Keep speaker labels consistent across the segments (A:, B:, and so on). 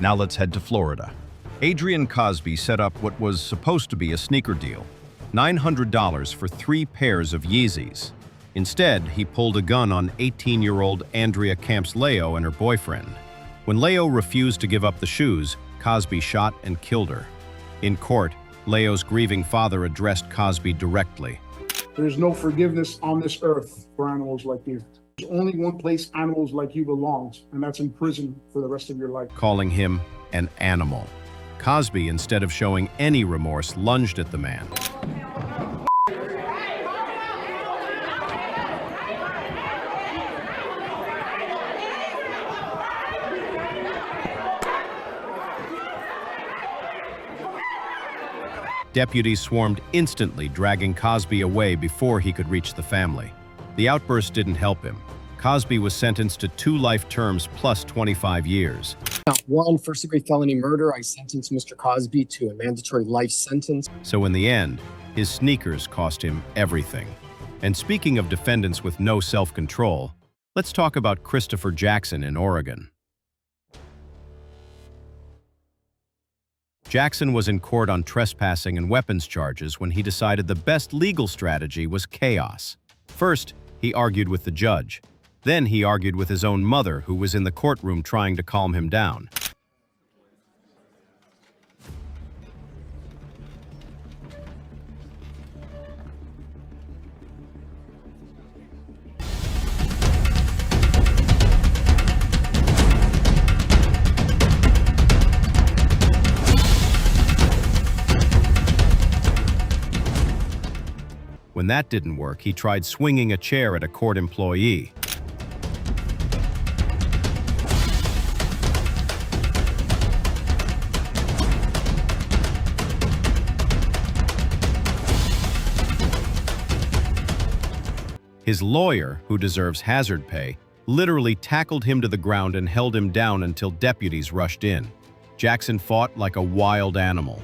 A: Now let's head to Florida. Adrienne Cosby set up what was supposed to be a sneaker deal. $900 for 3 pairs of Yeezys. Instead, he pulled a gun on 18-year-old Andrea Camps-Leo and her boyfriend. When Leo refused to give up the shoes, Cosby shot and killed her. In court, Leo's grieving father addressed Cosby directly.
B: There's no forgiveness on this earth for animals like you. There's only one place animals like you belong, and that's in prison for the rest of your life.
A: Calling him an animal. Cosby, instead of showing any remorse, lunged at the man. Deputies swarmed instantly, dragging Cosby away before he could reach the family. The outburst didn't help him. Cosby was sentenced to 2 life terms plus 25 years.
C: One first-degree felony murder, I sentenced Mr. Cosby to a mandatory life sentence.
A: So in the end, his sneakers cost him everything. And speaking of defendants with no self-control, let's talk about Christopher Jackson in Oregon. Jackson was in court on trespassing and weapons charges when he decided the best legal strategy was chaos. First, he argued with the judge. Then he argued with his own mother, who was in the courtroom trying to calm him down. When that didn't work, he tried swinging a chair at a court employee. His lawyer, who deserves hazard pay, literally tackled him to the ground and held him down until deputies rushed in. Jackson fought like a wild animal.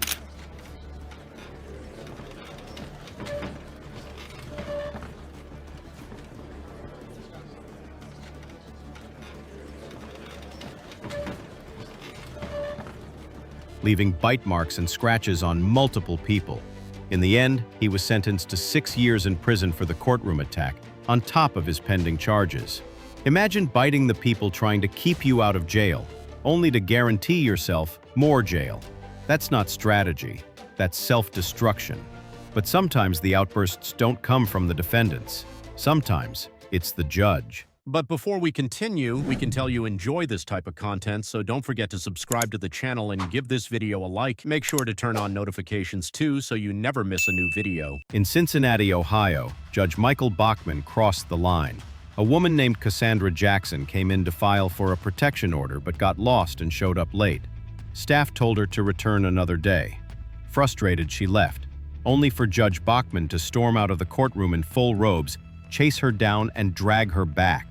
A: Leaving bite marks and scratches on multiple people. In the end, he was sentenced to 6 years in prison for the courtroom attack, on top of his pending charges. Imagine biting the people trying to keep you out of jail, only to guarantee yourself more jail. That's not strategy, that's self-destruction. But sometimes the outbursts don't come from the defendants. Sometimes it's the judge.
D: But before we continue, we can tell you enjoy this type of content, so don't forget to subscribe to the channel and give this video a like. Make sure to turn on notifications too, so you never miss a new video.
A: In Cincinnati, Ohio, Judge Michael Bachman crossed the line. A woman named Cassandra Jackson came in to file for a protection order but got lost and showed up late. Staff told her to return another day. Frustrated, she left, only for Judge Bachman to storm out of the courtroom in full robes, chase her down, and drag her back.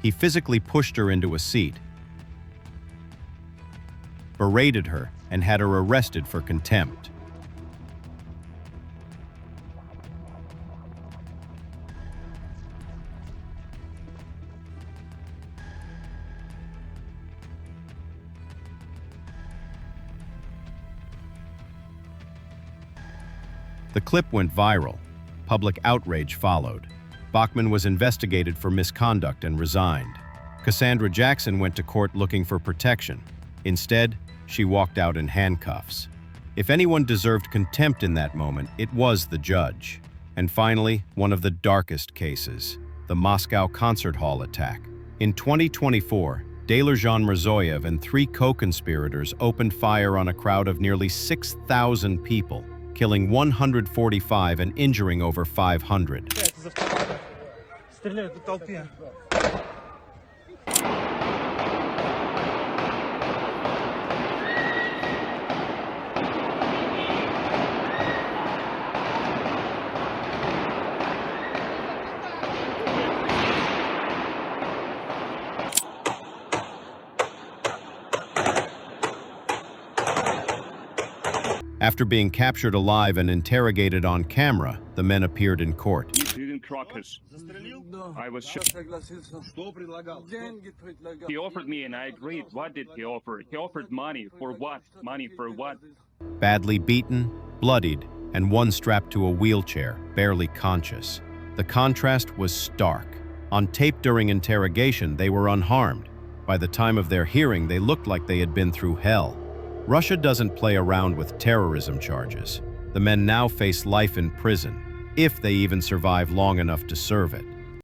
A: He physically pushed her into a seat, berated her, and had her arrested for contempt. The clip went viral. Public outrage followed. Bachman was investigated for misconduct and resigned. Cassandra Jackson went to court looking for protection. Instead, she walked out in handcuffs. If anyone deserved contempt in that moment, it was the judge. And finally, one of the darkest cases, the Moscow concert hall attack. In 2024, Delerjan Mirzoyev and 3 co-conspirators opened fire on a crowd of nearly 6,000 people, killing 145 and injuring over 500. After being captured alive and interrogated on camera, the men appeared in court.
E: You didn't crock us. I was shot. He offered me and I agreed. What did he offer? He offered money. For what? Money for what?
A: Badly beaten, bloodied, and one strapped to a wheelchair, barely conscious. The contrast was stark. On tape during interrogation, they were unharmed. By the time of their hearing, they looked like they had been through hell. Russia doesn't play around with terrorism charges. The men now face life in prison, if they even survive long enough to serve it.